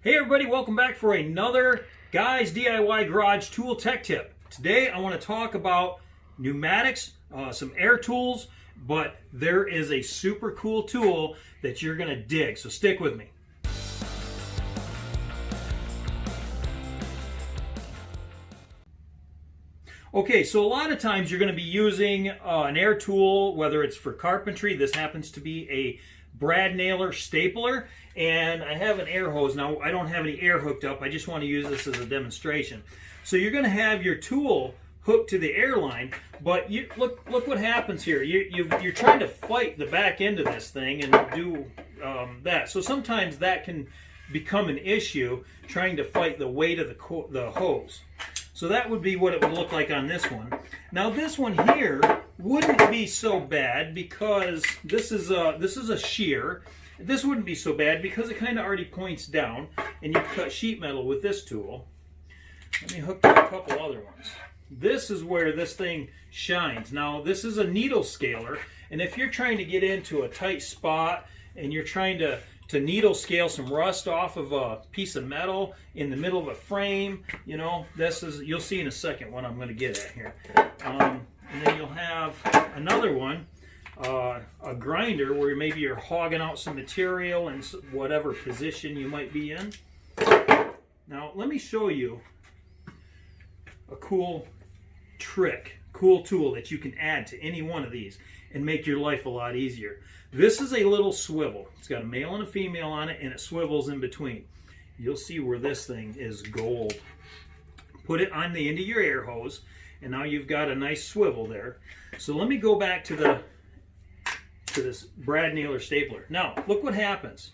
Hey everybody, welcome back for another Guys DIY Garage Tool Tech Tip. Today I want to talk about pneumatics, some air tools, but there is a super cool tool that you're going to dig, so stick with me. Okay, so a lot of times you're going to be using an air tool, whether it's for carpentry. This happens to be a brad nailer stapler, and I have an air hose. Now I don't have any air hooked up, I just want to use this as a demonstration. So you're going to have your tool hooked to the air line, but look what happens here. You're trying to fight the back end of this thing and do that. So sometimes that can become an issue, trying to fight the weight of the hose. So that would be what it would look like on this one. Now this one here wouldn't be so bad because this is a shear. This wouldn't be so bad because it kind of already points down, and you cut sheet metal with this tool. Let me hook up a couple other ones. This is where this thing shines. Now this is a needle scaler, and if you're trying to get into a tight spot and you're trying to needle scale some rust off of a piece of metal in the middle of a frame, you know, you'll see in a second what I'm going to get at here. And then you'll have another one, a grinder, where maybe you're hogging out some material in whatever position you might be in. Now let me show you a cool trick, cool tool that you can add to any one of these and make your life a lot easier. This is a little swivel. It's got a male and a female on it, and it swivels in between. You'll see where this thing is gold. Put it on the end of your air hose, and now you've got a nice swivel there. So let me go back to this brad nailer stapler. Now look what happens.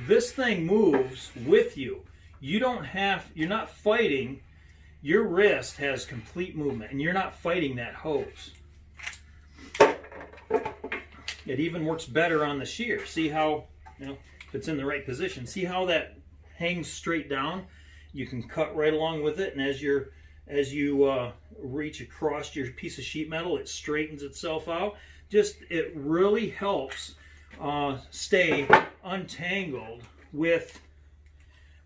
This thing moves with you. You're not fighting. Your wrist has complete movement, and you're not fighting that hose. It even works better on the shear. See how, if it's in the right position, see how that hangs straight down? You can cut right along with it, and as you reach across your piece of sheet metal, it straightens itself out. It really helps stay untangled with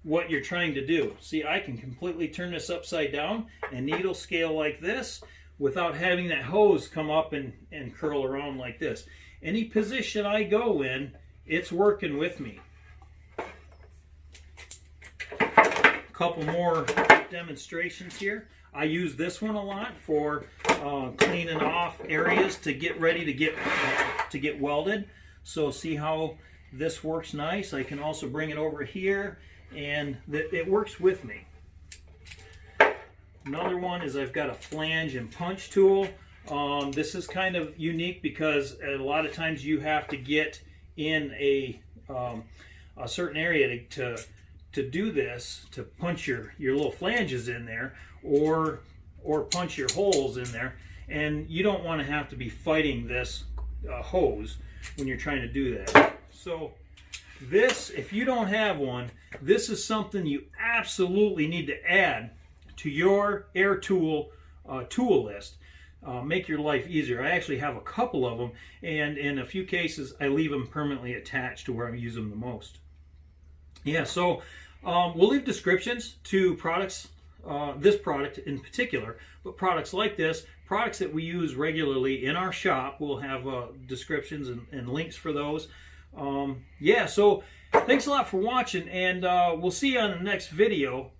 what you're trying to do. See, I can completely turn this upside down and needle scale like this without having that hose come up and curl around like this. Any position I go in, it's working with me. A couple more demonstrations here. I use this one a lot for cleaning off areas to get ready to get welded. So see how this works nice. I can also bring it over here, and it works with me. Another one is I've got a flange and punch tool. This is kind of unique because a lot of times you have to get in a certain area to do this, to punch your little flanges in there, or punch your holes in there, and you don't want to have to be fighting this hose when you're trying to do that. So this, if you don't have one, this is something you absolutely need to add to your air tool tool list. Make your life easier. I actually have a couple of them, and in a few cases I leave them permanently attached to where I use them the most. Yeah, so we'll leave descriptions to products, this product in particular, but products like this, products that we use regularly in our shop, we'll have descriptions and links for those. Yeah, so thanks a lot for watching, and we'll see you on the next video.